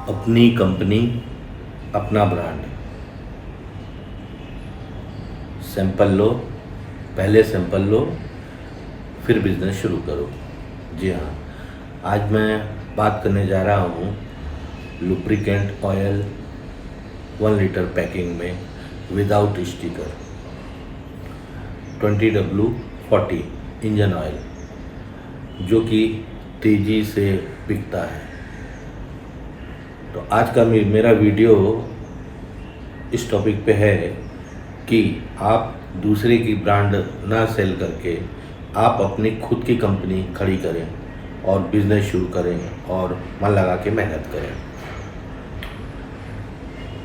अपनी कंपनी, अपना brand. Sample लो, पहले सैंपल लो, फिर बिजनेस शुरू करो। जी हाँ, आज मैं बात करने जा रहा हूँ लुब्रिकेंट ऑयल 1 लीटर पैकिंग में without sticker 20W40 engine oil, जो कि तेज़ी से बिकता है। तो आज का मेरा वीडियो इस टॉपिक पे है कि आप दूसरे की ब्रांड ना सेल करके आप अपनी खुद की कंपनी खड़ी करें और बिजनेस शुरू करें और मन लगा के मेहनत करें।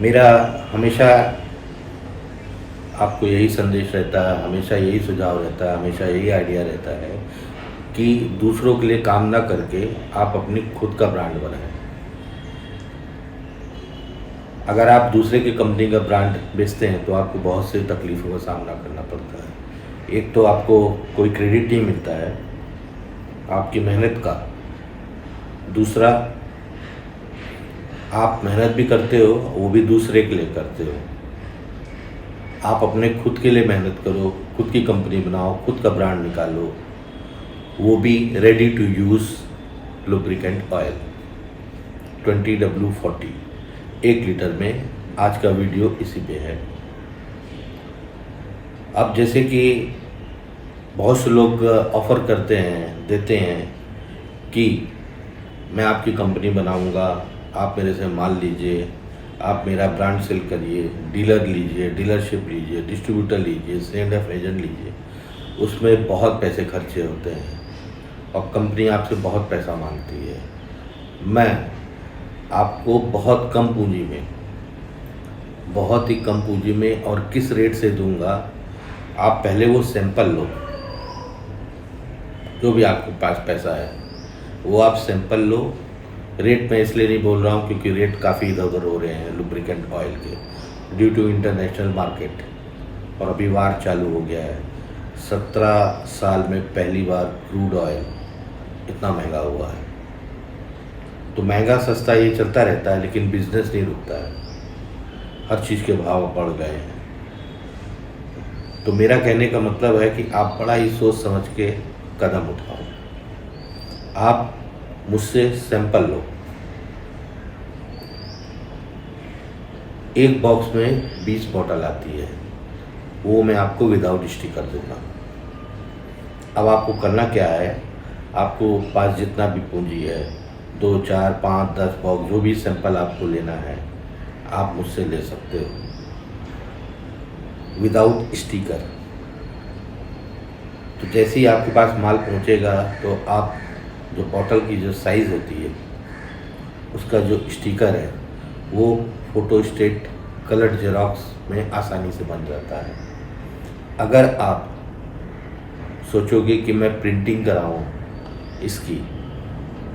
मेरा हमेशा आपको यही संदेश रहता है, हमेशा यही सुझाव रहता है, हमेशा यही आइडिया रहता है कि दूसरों के लिए काम ना करके आप अपनी खुद का ब्रांड बनाएं। अगर आप दूसरे की कंपनी का ब्रांड बेचते हैं तो आपको बहुत सी तकलीफ़ों का सामना करना पड़ता है। एक तो आपको कोई क्रेडिट नहीं मिलता है आपकी मेहनत का। दूसरा, आप मेहनत भी करते हो, वो भी दूसरे के लिए करते हो। आप अपने खुद के लिए मेहनत करो, खुद की कंपनी बनाओ, खुद का ब्रांड निकालो, वो भी ready to use lubricant oil 20W40 1 litre में। आज का वीडियो इसी पे है। अब जैसे कि बहुत से लोग ऑफ़र करते हैं, देते हैं कि मैं आपकी कंपनी बनाऊंगा, आप मेरे से माल लीजिए, आप मेरा ब्रांड सेल करिए, डीलर लीजिए, डीलरशिप लीजिए, डिस्ट्रीब्यूटर लीजिए, सेल ऑफ एजेंट लीजिए। उसमें बहुत पैसे खर्चे होते हैं और कंपनी आपसे बहुत पैसा मांगती है। मैं आपको बहुत कम पूंजी में, बहुत ही कम पूंजी में और किस रेट से दूंगा, आप पहले वो सैंपल लो। जो भी आपके पास पैसा है वो आप सैंपल लो। रेट मैं इसलिए नहीं बोल रहा हूँ क्योंकि रेट काफ़ी इधर उधर हो रहे हैं लुब्रिकेंट ऑयल के, ड्यू टू इंटरनेशनल मार्केट। और अभी वार चालू हो गया है। 17 साल में पहली बार क्रूड ऑयल इतना महंगा हुआ है। तो महंगा सस्ता ये चलता रहता है, लेकिन बिजनेस नहीं रुकता है। हर चीज़ के भाव बढ़ गए हैं। तो मेरा कहने का मतलब है कि आप बड़ा ही सोच समझ के कदम उठाओ। आप मुझसे सैंपल लो। एक बॉक्स में 20 बॉटल आती है, वो मैं आपको विदाउट स्टिकर दूंगा। अब आपको करना क्या है, आपको पास जितना भी पूंजी है, 2, 4, 5, 10 बॉक्स, जो भी सैंपल आपको लेना है आप मुझसे ले सकते हो विदाउट स्टिकर। तो जैसे ही आपके पास माल पहुंचेगा तो आप जो बॉटल की जो साइज़ होती है उसका जो स्टिकर है वो फोटोस्टेट कलर्ड जेरॉक्स में आसानी से बन जाता है। अगर आप सोचोगे कि मैं प्रिंटिंग कराऊं इसकी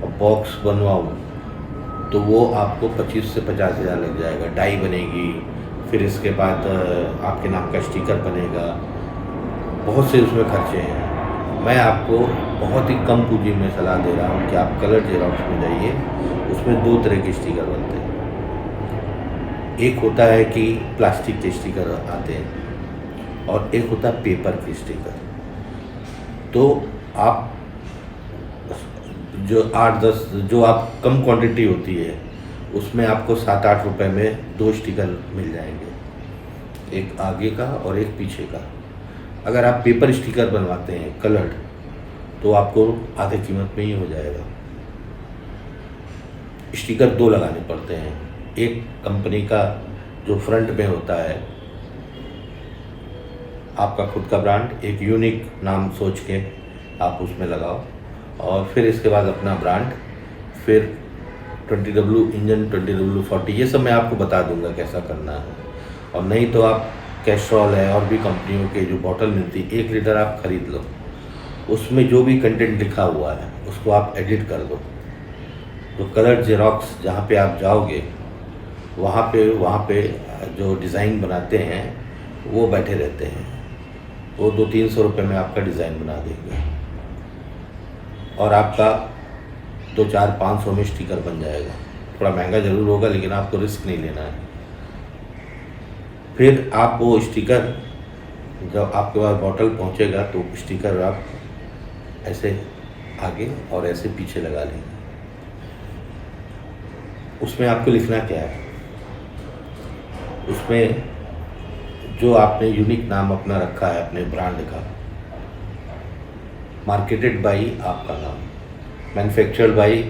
और बॉक्स बनवाऊं, तो वो आपको 25 से 50 हज़ार लग जाएगा। डाई बनेगी, फिर इसके बाद आपके नाम का स्टिकर बनेगा, बहुत से उसमें खर्चे हैं। मैं आपको बहुत ही कम पूंजी में सलाह दे रहा हूँ कि आप कलर जेरॉक्स में जाइए। उसमें 2 तरह के स्टिकर बनते हैं। एक होता है कि प्लास्टिक के स्टिकर आते हैं और एक होता है पेपर के स्टिकर। तो आप जो 8-10 जो आप कम क्वांटिटी होती है उसमें आपको 7-8 रुपए में 2 स्टिकर मिल जाएंगे, एक आगे का और एक पीछे का। अगर आप पेपर स्टिकर बनवाते हैं कलर्ड, तो आपको आधे कीमत में ही हो जाएगा। स्टिकर 2 लगाने पड़ते हैं। एक कंपनी का जो फ्रंट में होता है आपका खुद का ब्रांड, एक यूनिक नाम सोच के आप उसमें लगाओ, और फिर इसके बाद अपना ब्रांड, फिर 20W इंजन, 20W40, ये सब मैं आपको बता दूंगा कैसा करना है। और नहीं तो आप कैस्ट्रॉल है और भी कंपनियों के जो बॉटल मिलती है, 1 लीटर आप ख़रीद लो। उसमें जो भी कंटेंट लिखा हुआ है उसको आप एडिट कर दो। तो कलर जेरॉक्स जहाँ पे आप जाओगे वहाँ पे जो डिज़ाइन बनाते हैं वो बैठे रहते हैं। वो 200-300 रुपये में आपका डिज़ाइन बना देंगे और आपका 2, 4, 500 में स्टिकर बन जाएगा। थोड़ा महंगा ज़रूर होगा, लेकिन आपको रिस्क नहीं लेना है। फिर आप वो स्टिकर, जब आपके पास बॉटल पहुंचेगा तो स्टिकर आप ऐसे आगे और ऐसे पीछे लगा लेंगे। उसमें आपको लिखना क्या है, उसमें जो आपने यूनिक नाम अपना रखा है अपने ब्रांड का, मार्केटेड बाई आपका नाम, मैन्युफैक्चर्ड बाई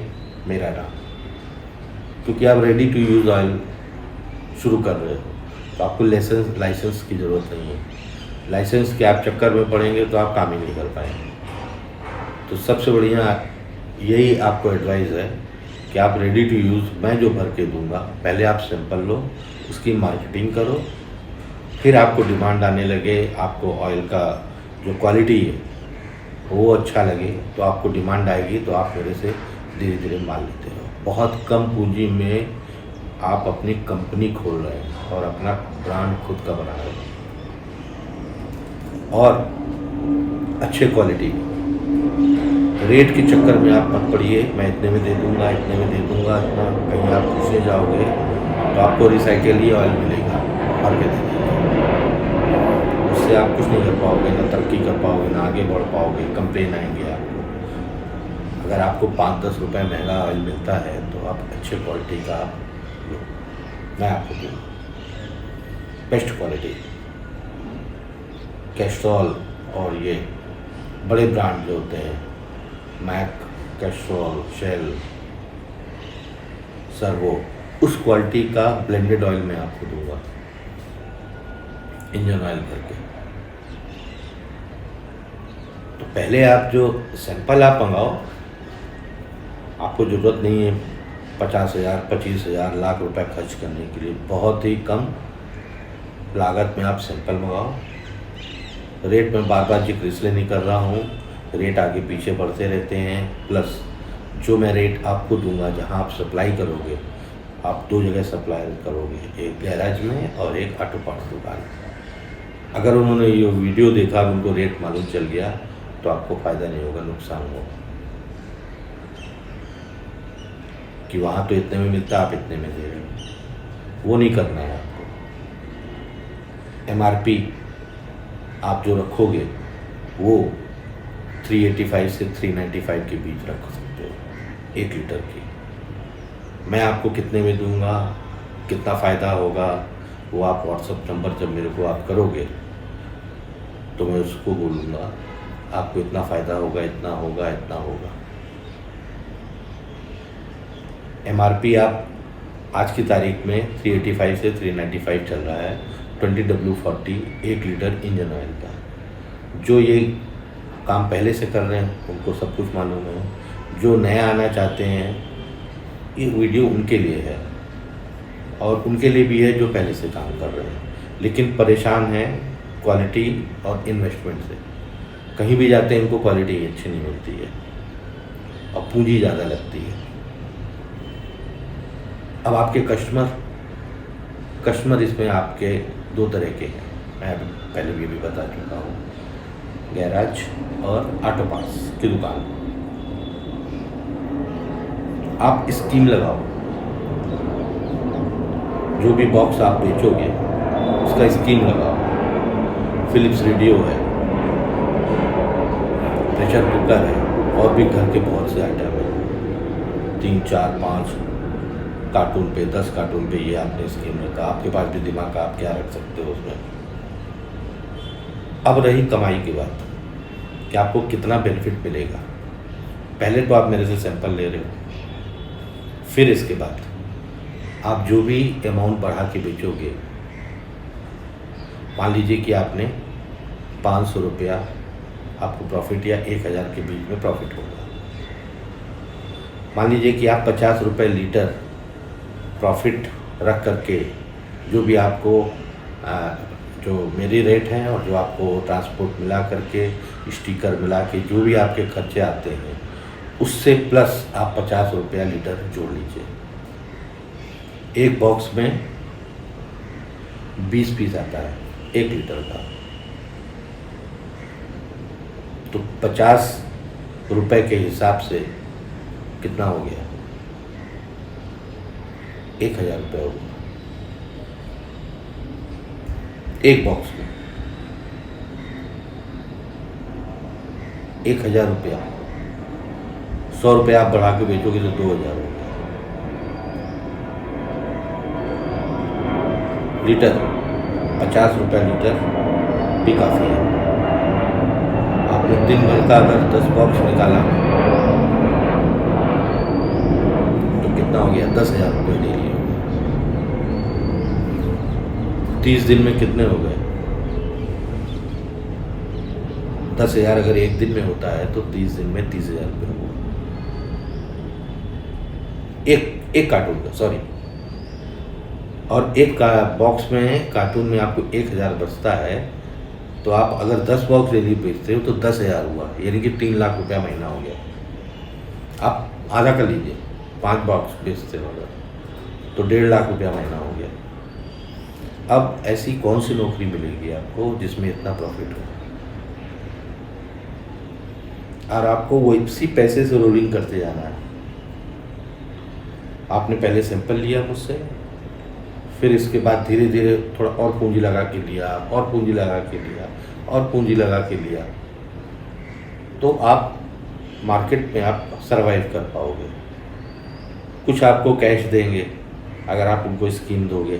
मेरा नाम, क्योंकि आप रेडी टू यूज़ ऑयल शुरू कर रहे हो तो आपको लाइसेंस की ज़रूरत नहीं है। लाइसेंस के आप चक्कर में पड़ेंगे तो आप काम ही नहीं कर पाएंगे। तो सबसे बढ़िया यही आपको एडवाइस है कि आप रेडी टू यूज़ मैं जो भर के दूंगा, पहले आप सैंपल लो, उसकी मार्केटिंग करो, फिर आपको डिमांड आने लगे, आपको ऑयल का जो क्वालिटी है वो अच्छा लगे तो आपको डिमांड आएगी, तो आप मेरे से धीरे धीरे माल लेते रहो। बहुत कम पूंजी में आप अपनी कंपनी खोल रहे हैं और अपना ब्रांड खुद का बना रहे हैं, और अच्छे क्वालिटी। रेट के चक्कर में आप मत पड़िए, मैं इतने में दे दूंगा, इतने में दे दूंगा, इतना कहीं आप पूछने जाओगे तो आपको रिसाइकिल ही ऑयल मिलेगा भर के देने, उससे आप कुछ नहीं कर पाओगे, ना तरक्की कर पाओगे, ना आगे बढ़ पाओगे, कंप्लेन आएंगे आपको। अगर आपको 5-10 रुपये महंगा ऑयल मिलता है तो आप अच्छे क्वालिटी का आप लो, मैं आपको दूँगा बेस्ट क्वालिटी। कैस्ट्रॉल और ये बड़े ब्रांड जो होते हैं, मैक, कैस्ट्रॉल, शेल, सर्वो, उस क्वालिटी का ब्लेंडेड ऑयल मैं आपको दूंगा, इंजन ऑयल करके। तो पहले आप जो सैंपल आप मंगाओ, आपको ज़रूरत नहीं है 50,000, 25,000, लाख रुपए खर्च करने के लिए। बहुत ही कम लागत में आप सैंपल मंगाओ। रेट में बार बार जिक्र इसलिए नहीं कर रहा हूँ, रेट आगे पीछे बढ़ते रहते हैं। प्लस जो मैं रेट आपको दूंगा, जहाँ आप सप्लाई करोगे, आप 2 जगह सप्लाई करोगे, एक गैराज में और एक ऑटो पार्ट्स दुकान। अगर उन्होंने ये वीडियो देखा और उनको रेट मालूम चल गया तो आपको फ़ायदा नहीं होगा, नुकसान होगा कि वहाँ तो इतने में मिलता, आप इतने में दे रहे हो। वो नहीं करना है आपको। MRP आप जो रखोगे वो 385 से 395 के बीच रख सकते हो 1 लीटर की। मैं आपको कितने में दूंगा, कितना फ़ायदा होगा, वो आप व्हाट्सएप नंबर जब मेरे को आप करोगे तो मैं उसको बोलूँगा आपको इतना फ़ायदा होगा, इतना होगा, इतना होगा। MRP आप आज की तारीख में 385 से 395 चल रहा है 20W40 1 लीटर इंजन ऑयल का। जो ये काम पहले से कर रहे हैं उनको सब कुछ मालूम है, जो नया आना चाहते हैं ये वीडियो उनके लिए है, और उनके लिए भी है जो पहले से काम कर रहे हैं लेकिन परेशान हैं क्वालिटी और इन्वेस्टमेंट से। कहीं भी जाते हैं इनको क्वालिटी अच्छी नहीं मिलती है और पूंजी ज़्यादा लगती है। अब आपके कस्टमर इसमें आपके 2 तरह के हैं, मैं पहले भी बता चुका हूँ, गैराज और ऑटो पार्ट्स की दुकान। आप स्कीम लगाओ, जो भी बॉक्स आप बेचोगे उसका स्कीम लगाओ। फिलिप्स रेडियो है, प्रेशर कुकर है, और भी घर के बहुत से आइटम हैं। 3, 4, 5 कार्टून पे, 10 कार्टून पे ये आपने स्कीम रखा। आपके पास भी दिमाग का, आप क्या रख सकते हो उसमें। अब रही कमाई की बात कि आपको कितना बेनिफिट मिलेगा। पहले तो आप मेरे से सैंपल ले रहे हो, फिर इसके बाद आप जो भी अमाउंट बढ़ा के बेचोगे, मान लीजिए कि आपने 500 रुपया आपको प्रॉफिट या 1000 के बीच में प्रॉफिट होगा। मान लीजिए कि आप 50 रुपये लीटर प्रॉफिट रख करके, जो भी आपको जो मेरी रेट हैं और जो आपको ट्रांसपोर्ट मिला करके, स्टिकर मिला के जो भी आपके खर्चे आते हैं, उससे प्लस आप 50 रुपया लीटर जोड़ लीजिए। एक बॉक्स में 20 पीस आता है 1 लीटर का, तो 50 रुपए के हिसाब से कितना हो गया, 1000 रुपये होगा एक बॉक्स में। 1000 रुपया, 100 रुपये आप बढ़ा के बेचोगे तो 2000 हो गया। लीटर 50 रुपये लीटर भी काफ़ी है। आपने दिन भर का अगर 10 बॉक्स निकाला तो कितना हो गया? 10,000 रुपये डेली हो गया। 30 दिन में कितने हो गए? 10,000 अगर एक दिन में होता है तो 30 दिन में 30,000 रुपये हुआ एक कार्टून का, सॉरी। और एक का बॉक्स में, कार्टून में आपको 1000 बचता है, तो आप अगर 10 बॉक्स डेली बेचते हो तो 10,000 हुआ, यानी कि 3 लाख रुपया महीना हो गया। आप आधा कर लीजिए, 5 बॉक्स बेचते हो अगर, तो 1.5 लाख रुपया महीना हो गया। अब ऐसी कौन सी नौकरी मिलेगी आपको जिसमें इतना प्रॉफिट हो, और आपको वो इसी पैसे से रोलिंग करते जाना है। आपने पहले सैंपल लिया मुझसे, फिर इसके बाद धीरे धीरे थोड़ा और पूंजी लगा के लिया, और पूंजी लगा के लिया, और पूंजी लगा के लिया, तो आप मार्केट में आप सरवाइव कर पाओगे। कुछ आपको कैश देंगे अगर आप उनको स्कीम दोगे,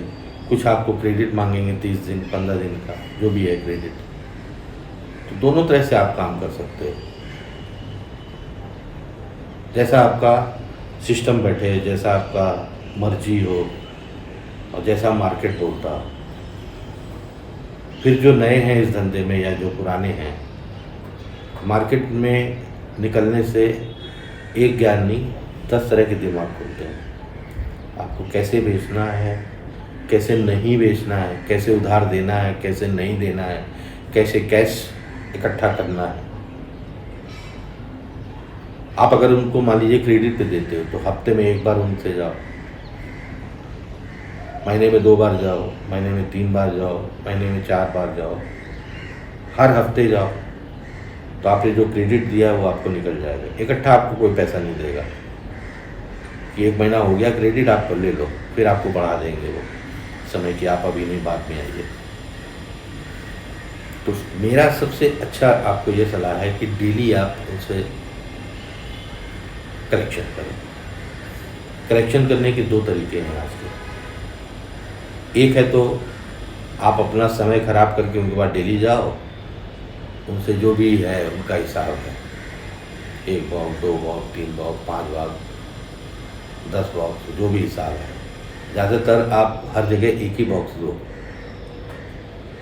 कुछ आपको क्रेडिट मांगेंगे 30 दिन 15 दिन का, जो भी है क्रेडिट। तो दोनों तरह से आप काम कर सकते हो, जैसा आपका सिस्टम बैठे, जैसा आपका मर्जी हो और जैसा मार्केट बोलता। फिर जो नए हैं इस धंधे में या जो पुराने हैं, मार्केट में निकलने से एक ज्ञान नहीं 10 तरह के दिमाग खुलते हैं। आपको कैसे बेचना है, कैसे नहीं बेचना है, कैसे उधार देना है, कैसे नहीं देना है, कैसे कैश इकट्ठा करना है। आप अगर उनको मान लीजिए क्रेडिट पे देते हो तो हफ्ते में 1 बार उनसे जाओ, महीने में 2 बार जाओ, महीने में 3 बार जाओ, महीने में 4 बार जाओ, हर हफ्ते जाओ, तो आपने जो क्रेडिट दिया है वो आपको निकल जाएगा। इकट्ठा आपको कोई पैसा नहीं देगा कि 1 महीना हो गया क्रेडिट, आपको ले लो, फिर आपको बढ़ा देंगे वो समय कि आप अभी नहीं, बाद में आइए। तो मेरा सबसे अच्छा आपको ये सलाह है कि डेली आप उनसे कलेक्शन करें। कलेक्शन करने के 2 तरीके हैं आज के। एक है तो आप अपना समय खराब करके उनके बाद डेली जाओ, उनसे जो भी है उनका हिसाब है, 1 box 2 box 3 box 5 box 10 box, जो भी हिसाब है। ज़्यादातर आप हर जगह एक ही बॉक्स दो,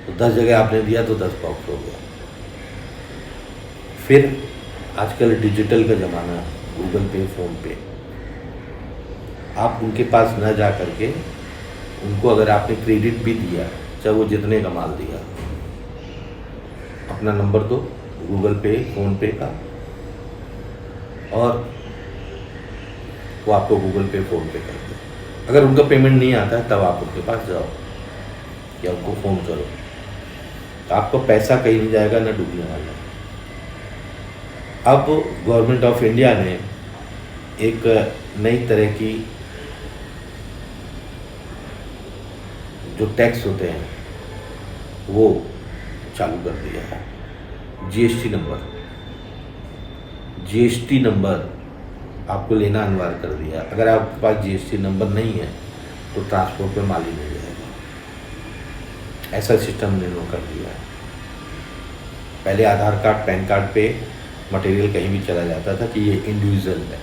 तो 10 जगह आपने दिया तो 10 बॉक्स हो गया। फिर आजकल डिजिटल का ज़माना है, गूगल पे, फ़ोन पे, आप उनके पास न जा करके उनको अगर आपने क्रेडिट भी दिया, चाहे वो जितने का माल दिया, अपना नंबर दो गूगल पे, फ़ोन पे का, और वो आपको गूगल पे, फ़ोन पे कर दे। अगर उनका पेमेंट नहीं आता है तब आप उनके पास जाओ या उनको फ़ोन करो, तो आपको पैसा कहीं नहीं जाएगा, ना डूबने वाला। अब गवर्नमेंट ऑफ इंडिया ने एक नई तरह की जो टैक्स होते हैं वो चालू कर दिया है। जीएसटी नंबर आपको लेना अनिवार्य कर दिया। अगर आपके पास जीएसटी नंबर नहीं है तो ट्रांसपोर्ट पे माल ही नहीं जाएगा। ऐसा सिस्टम इन्होंने कर दिया है। पहले आधार कार्ड, पैन कार्ड पे मटेरियल कहीं भी चला जाता था कि ये इंडिविजुअल है,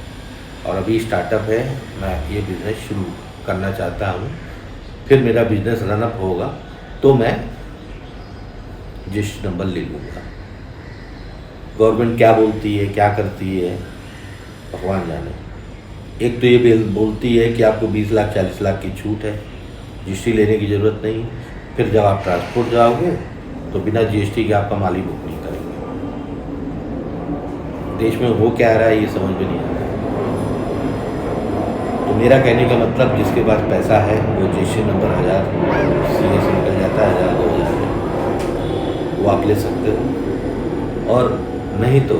और अभी स्टार्टअप है, मैं ये बिज़नेस शुरू करना चाहता हूँ, फिर मेरा बिज़नेस रनअप होगा तो मैं जीएसटी नंबर ले लूँगा। गवर्नमेंट क्या बोलती है, क्या करती है, भगवान जाने। एक तो ये बोलती है कि आपको 20 लाख 40 लाख की छूट है, जीएसटी लेने की ज़रूरत नहीं। फिर जब आप ट्रांसपोर्ट जाओगे तो बिना जीएसटी के आपका माल ही बुक नहीं करेंगे। देश में हो क्या रहा है ये समझ में नहीं आ रहा है। तो मेरा कहने का मतलब, जिसके पास पैसा है वो जीएसटी नंबर 1000 सीए से निकल जाता है, 1000 2000 वो आप ले सकते हो। और नहीं तो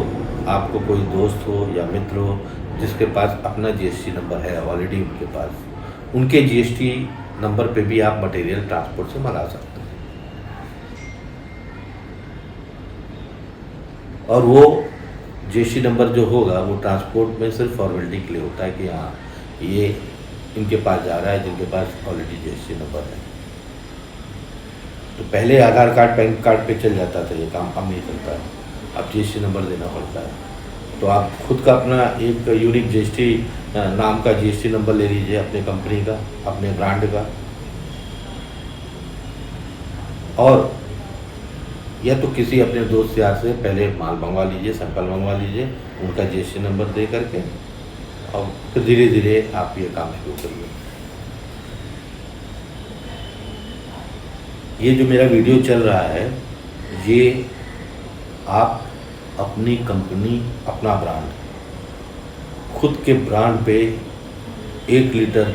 आपको कोई दोस्त हो या मित्र हो जिसके पास अपना जीएसटी नंबर है ऑलरेडी उनके पास, उनके जीएसटी नंबर पे भी आप मटेरियल ट्रांसपोर्ट से मंगा सकते हैं। और वो जीएसटी नंबर जो होगा वो ट्रांसपोर्ट में सिर्फ फॉर्मेलिटी के लिए होता है कि हाँ ये इनके पास जा रहा है जिनके पास ऑलरेडी जीएसटी नंबर है। तो पहले आधार कार्ड पैन कार्ड पे चल जाता था ये काम, अब नहीं चलता है, अब जीएसटी नंबर देना पड़ता है। तो आप खुद का अपना एक यूनिक जीएसटी नाम का जीएसटी नंबर ले लीजिए, अपने कंपनी का, अपने ब्रांड का, और या तो किसी अपने दोस्त यार से पहले माल मंगवा लीजिए, सैंपल मंगवा लीजिए उनका जीएसटी नंबर दे करके, और फिर धीरे धीरे आप ये काम शुरू करिए। ये जो मेरा वीडियो चल रहा है ये आप अपनी कंपनी, अपना ब्रांड, खुद के ब्रांड पे 1 litre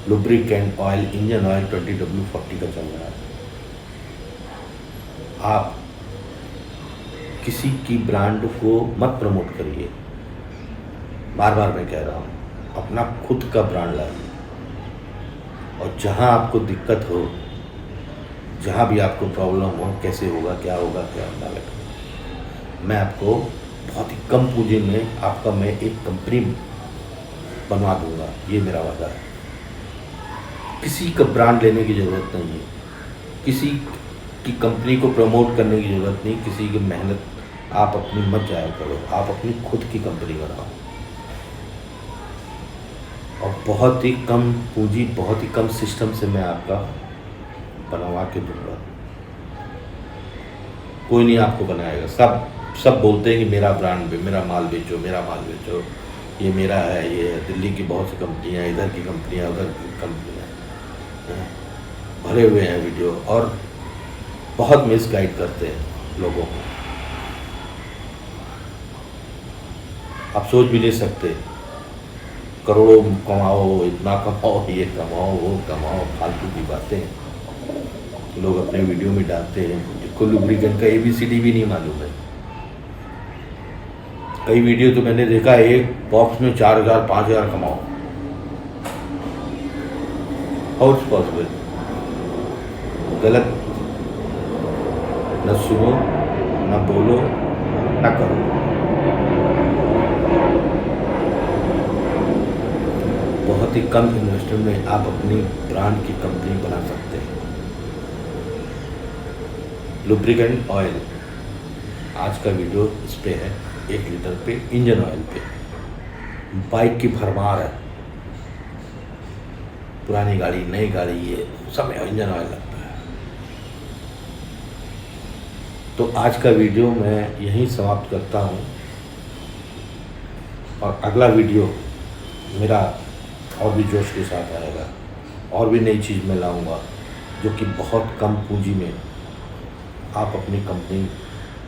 lubricant oil, engine oil 20W40 का चल रहा है। आप किसी की ब्रांड को मत प्रमोट करिए, बार बार मैं कह रहा हूँ, अपना खुद का ब्रांड लाइए। और जहाँ आपको दिक्कत हो, जहाँ भी आपको प्रॉब्लम हो, कैसे होगा, क्या होगा, क्या अंदाजा, मैं आपको बहुत ही कम पूंजी में आपका मैं एक कंपनी बनवा दूंगा, ये मेरा वादा है। किसी का ब्रांड लेने की ज़रूरत नहीं है, किसी की कंपनी को प्रमोट करने की ज़रूरत नहीं, किसी की मेहनत आप अपनी मत जाया करो, आप अपनी खुद की कंपनी बनाओ। और बहुत ही कम पूंजी, बहुत ही कम सिस्टम से मैं आपका बनवा के दूंगा। कोई नहीं आपको बनाएगा, सब बोलते हैं कि मेरा ब्रांड भी, मेरा माल बेचो, मेरा माल बेचो, ये मेरा है, ये दिल्ली की बहुत सी कंपनियाँ, इधर की कंपनियाँ, उधर की कंपनियाँ, भरे हुए हैं वीडियो, और बहुत मिसगाइड करते हैं लोगों को। आप सोच भी नहीं सकते, करोड़ों कमाओ, इतना कमाओ, ये कमाओ, वो कमाओ, फालतू की बातें लोग अपने वीडियो में डालते हैं, जिसको लुब्रिकेंट का ABCD भी नहीं मालूम है। कई वीडियो तो मैंने देखा एक बॉक्स में 4000 5000 कमाओ। How it's possible? गलत न सुनो, न बोलो, न करो। बहुत ही कम इन्वेस्टमेंट में आप अपनी ब्रांड की कंपनी बना सकते हैं। लुब्रिकेंट ऑयल, आज का वीडियो इस पे है, 1 लीटर पे, इंजन ऑयल पे। बाइक की भरमार है, पुरानी गाड़ी, नई गाड़ी, ये सब में इंजन ऑयल लगता है। तो आज का वीडियो मैं यहीं समाप्त करता हूँ, और अगला वीडियो मेरा और भी जोश के साथ आएगा, और भी नई चीज़ मैं लाऊंगा, जो कि बहुत कम पूंजी में आप अपनी कंपनी,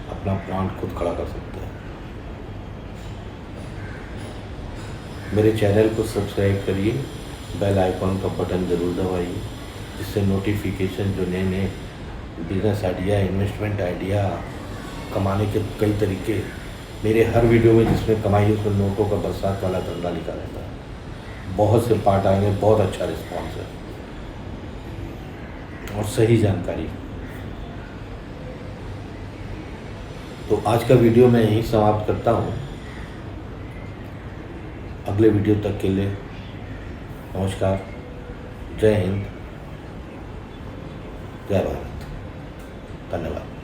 अपना ब्रांड खुद खड़ा कर सकते हैं। मेरे चैनल को सब्सक्राइब करिए, बेल आइकॉन का बटन ज़रूर दबाइए, जिससे नोटिफिकेशन, जो नए नए बिजनेस आइडिया, इन्वेस्टमेंट आइडिया, कमाने के कई तरीके, मेरे हर वीडियो में जिसमें कमाई उसमें नोटों का बरसात वाला धंधा लिखा रहता है। बहुत से पार्ट आएंगे, बहुत अच्छा रिस्पॉन्स है और सही जानकारी। तो आज का वीडियो मैं यहीं समाप्त करता हूँ। अगले वीडियो तक के लिए नमस्कार, जय हिंद, जय भारत, धन्यवाद।